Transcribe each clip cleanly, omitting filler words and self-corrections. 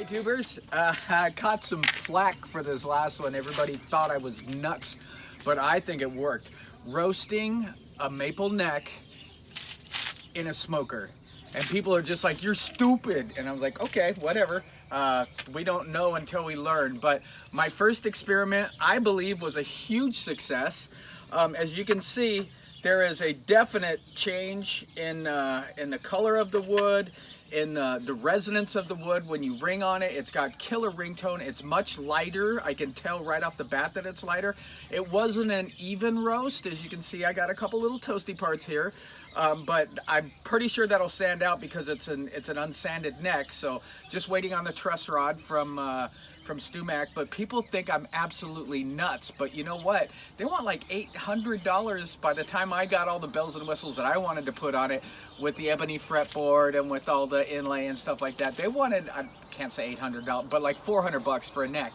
YouTubers. I caught some flack for this last one. Everybody thought I was nuts, but I think it worked. Roasting a maple neck in a smoker. And people are just like, you're stupid. And I was like, okay, whatever. We don't know until we learn. But my first experiment, I believe, was a huge success. As you can see, there is a definite change in the color of the wood, in the resonance of the wood when you ring on it. It's got killer ringtone. It's much lighter. I can tell right off the bat that it's lighter. It wasn't an even roast. As you can see, I got a couple little toasty parts here, but I'm pretty sure that'll stand out because it's an unsanded neck. So just waiting on the truss rod from StuMac. But people think I'm absolutely nuts. But you know what? They want like $800 by the time I got all the bells and whistles that I wanted to put on it, with the ebony fretboard and with all the inlay and stuff like that. They wanted, I can't say $800, but like $400 for a neck.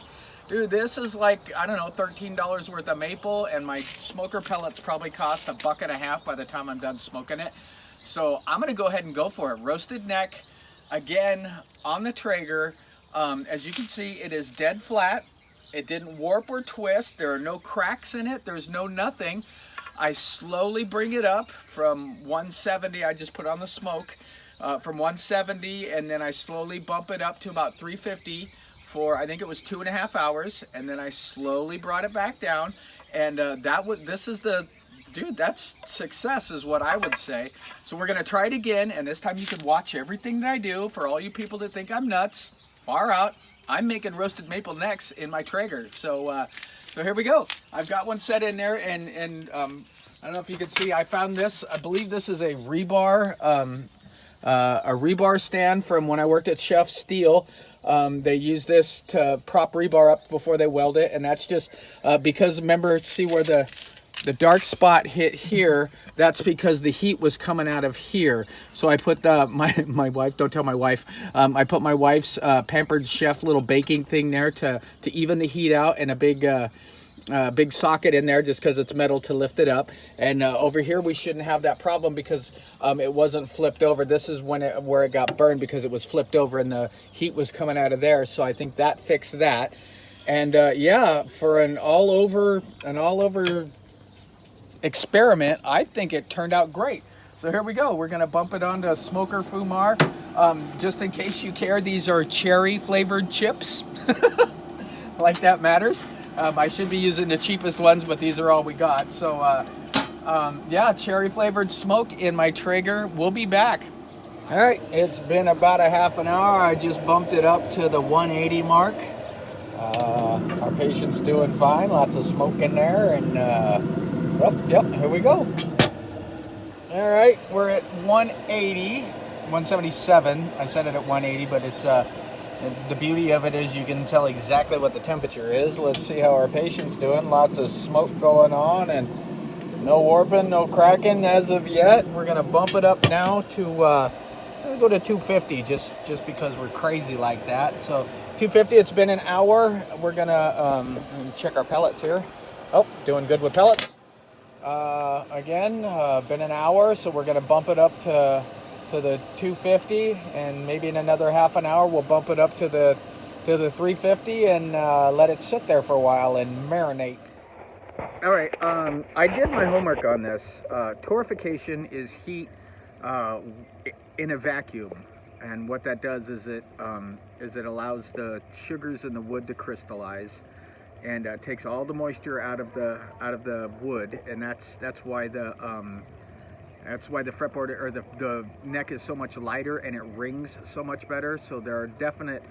Dude, this is like, I don't know, $13 worth of maple, and my smoker pellets probably cost $1.50 by the time I'm done smoking it. So I'm gonna go ahead and go for it. Roasted neck, again, on the Traeger. As you can see, it is dead flat. It didn't warp or twist. There are no cracks in it. There's no nothing. I slowly bring it up from 170. I just put on the smoke from 170, and then I slowly bump it up to about 350 for, I think it was 2.5 hours, and then I slowly brought it back down. And this is the, dude, that's success is what I would say. So we're gonna try it again, and this time you can watch everything that I do. For all you people that think I'm nuts, far out, I'm making roasted maple necks in my Traeger. So here we go. I've got one set in there, and I don't know if you can see, I found this. I believe this is a rebar stand from when I worked at Chef Steel. They use this to prop rebar up before they weld it, and that's just because, remember, see where the dark spot hit here? That's because the heat was coming out of here. So I put my wife, don't tell my wife, I put my wife's Pampered Chef little baking thing there to even the heat out, and a big socket in there just because it's metal to lift it up. And over here we shouldn't have that problem because it wasn't flipped over. This is where it got burned because it was flipped over and the heat was coming out of there. So I think that fixed that. And yeah, for an all over experiment, I think it turned out great. So here we go. We're gonna bump it onto Smoker Fumar. Just in case you care, these are cherry flavored chips. Like that matters. I should be using the cheapest ones, but these are all we got. So yeah, cherry flavored smoke in my Traeger. We'll be back. All right, it's been about a half an hour. I just bumped it up to the 180 mark. Our patient's doing fine. Lots of smoke in there, and yep, here we go. All right, we're at 180, 177. I set it at 180, but it's the beauty of it is you can tell exactly what the temperature is. Let's see how our patient's doing. Lots of smoke going on, and no warping, no cracking as of yet. We're gonna bump it up now to go to 250, just because we're crazy like that. So 250. It's been an hour. We're gonna check our pellets here. Oh, doing good with pellets. Again, been an hour, so we're gonna bump it up to the 250, and maybe in another half an hour we'll bump it up to the 350 and let it sit there for a while and marinate. All right, I did my homework on this. Torrification is heat in a vacuum, and what that does is it allows the sugars in the wood to crystallize, and takes all the moisture out of the wood, and that's why the fretboard or the neck is so much lighter and it rings so much better. So there are definite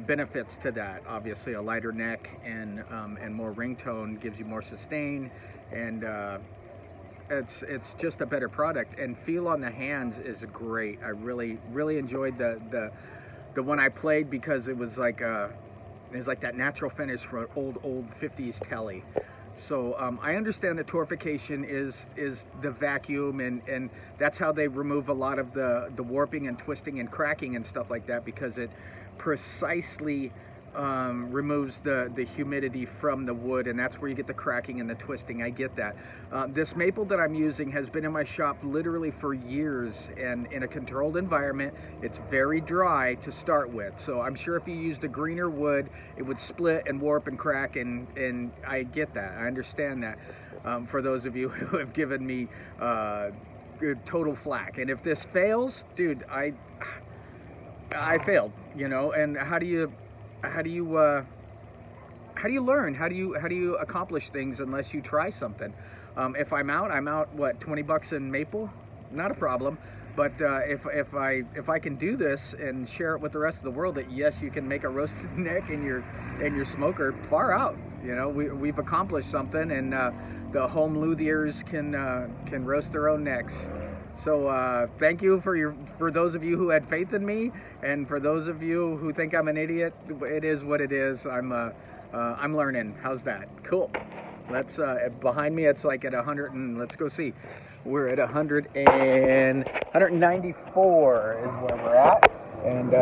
benefits to that. Obviously, a lighter neck and more ringtone gives you more sustain, and it's just a better product. And feel on the hands is great. I really enjoyed the one I played because it was like that natural finish for an old 50s telly. So I understand that torrification is the vacuum, and that's how they remove a lot of the warping and twisting and cracking and stuff like that, because it precisely removes the humidity from the wood, and that's where you get the cracking and the twisting. I get that. This maple that I'm using has been in my shop literally for years, and in a controlled environment, it's very dry to start with. So I'm sure if you used a greener wood, it would split and warp and crack, and I get that. I understand that. For those of you who have given me total flack, and if this fails, dude, I failed, you know. And how do you learn? How do you accomplish things unless you try something? If I'm out, what, 20 bucks in maple? Not a problem. But if I can do this and share it with the rest of the world, that yes, you can make a roasted neck in your smoker, far out. You know, we've accomplished something, and the home luthiers can roast their own necks. So thank you for those of you who had faith in me, and for those of you who think I'm an idiot. It is what it is. I'm learning. How's that? Cool. Let's behind me. It's like at 100 and let's go see. We're at 194 is where we're at, and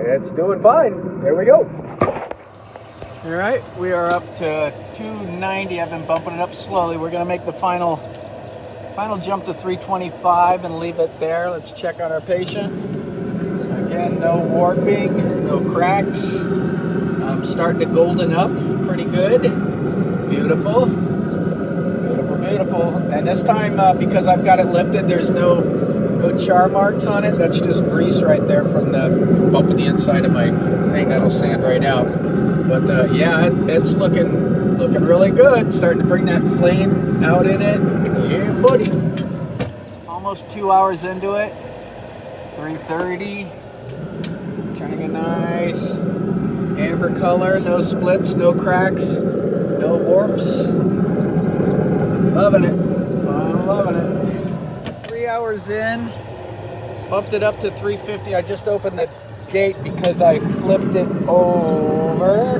it's doing fine. There we go. All right, we are up to 290. I've been bumping it up slowly. We're gonna make the final jump to 325 and leave it there. Let's check on our patient. Again, no warping, no cracks. Starting to golden up pretty good. Beautiful, beautiful, beautiful. And this time, because I've got it lifted, there's no char marks on it. That's just grease right there from bumping the inside of my thing. That'll sand right out. But yeah, it's looking really good. Starting to bring that flame out in it. Yeah, buddy. Almost 2 hours into it. 330. Turning a nice amber color. No splits, no cracks, no warps. Loving it. I'm loving it. 3 hours in. Bumped it up to 350. I just opened the gate because I flipped it over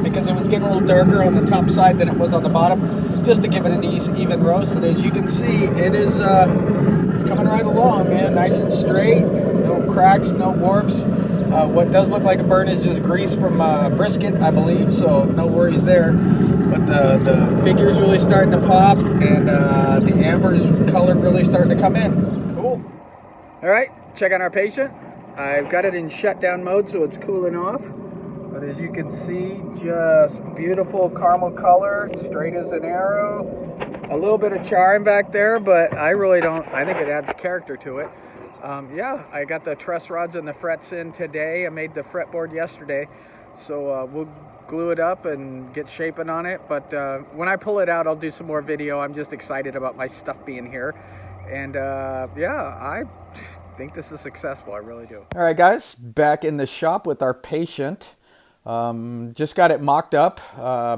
because it was getting a little darker on the top side than it was on the bottom, just to give it an even roast. And as you can see, it is it's coming right along, man. Nice and straight, no cracks, no warps. What does look like a burn is just grease from brisket, I believe, so no worries there. But the figure's really starting to pop, and the amber's color really starting to come in. Cool. All right, check on our patient. I've got it in shutdown mode, so it's cooling off. But as you can see, just beautiful caramel color, straight as an arrow. A little bit of charring back there, but I really don't. I think it adds character to it. Yeah, I got the truss rods and the frets in today. I made the fretboard yesterday, so we'll glue it up and get shaping on it. But when I pull it out, I'll do some more video. I'm just excited about my stuff being here. And yeah, I think this is successful. I really do. All right, guys, back in the shop with our patient. Just got it mocked up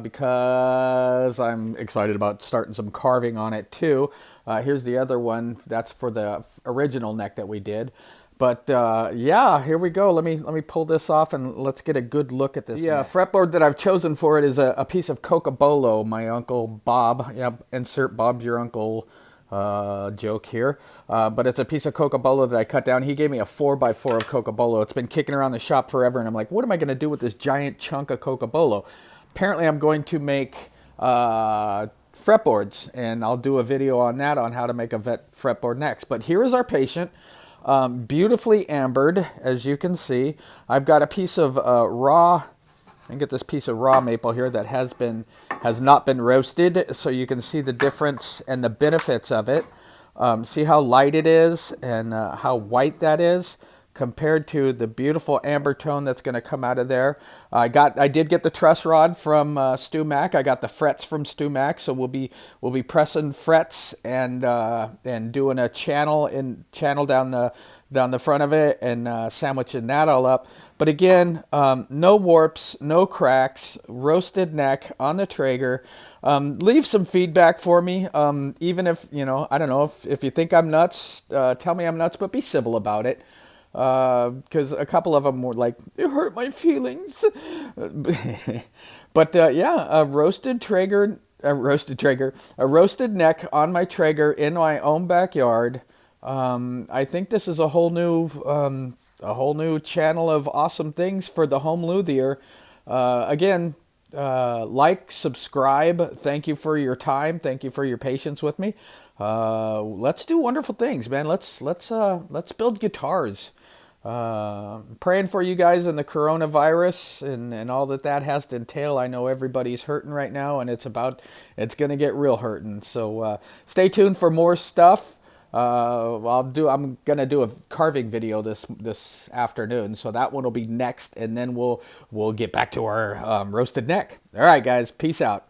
because I'm excited about starting some carving on it too. Here's the other one. That's for the original neck that we did. But yeah, here we go. Let me pull this off and let's get a good look at this. Yeah, fretboard that I've chosen for it is a piece of Cocobolo. My uncle Bob. Yeah, insert Bob's your uncle joke here. But it's a piece of Cocobolo that I cut down. He gave me a 4x4 of Cocobolo. It's been kicking around the shop forever, and I'm like, what am I going to do with this giant chunk of Cocobolo? Apparently, I'm going to make fretboards, and I'll do a video on that, on how to make a fretboard next. But here is our patient. Beautifully ambered, as you can see. I've got a piece of raw. I get this piece of raw maple here that has not been roasted, so you can see the difference and the benefits of it. See how light it is and how white that is compared to the beautiful amber tone that's going to come out of there. I did get the truss rod from Stu Mac. I got the frets from Stu Mac, so we'll be pressing frets and doing a channel down the front of it and sandwiching that all up. But again, no warps, no cracks, roasted neck on the Traeger. Leave some feedback for me. Even if, you know, I don't know, if you think I'm nuts, tell me I'm nuts, but be civil about it. Because a couple of them were like, it hurt my feelings. But yeah, a roasted neck on my Traeger in my own backyard. I think this is a whole new channel of awesome things for the home luthier. Again, like, subscribe. Thank you for your time. Thank you for your patience with me. Let's do wonderful things, man. Let's build guitars. Praying for you guys and the coronavirus and all that has to entail. I know everybody's hurting right now, and it's gonna get real hurting. So stay tuned for more stuff. I'm gonna do a carving video this afternoon, so that one will be next, and then we'll get back to our roasted neck. All right, guys, peace out.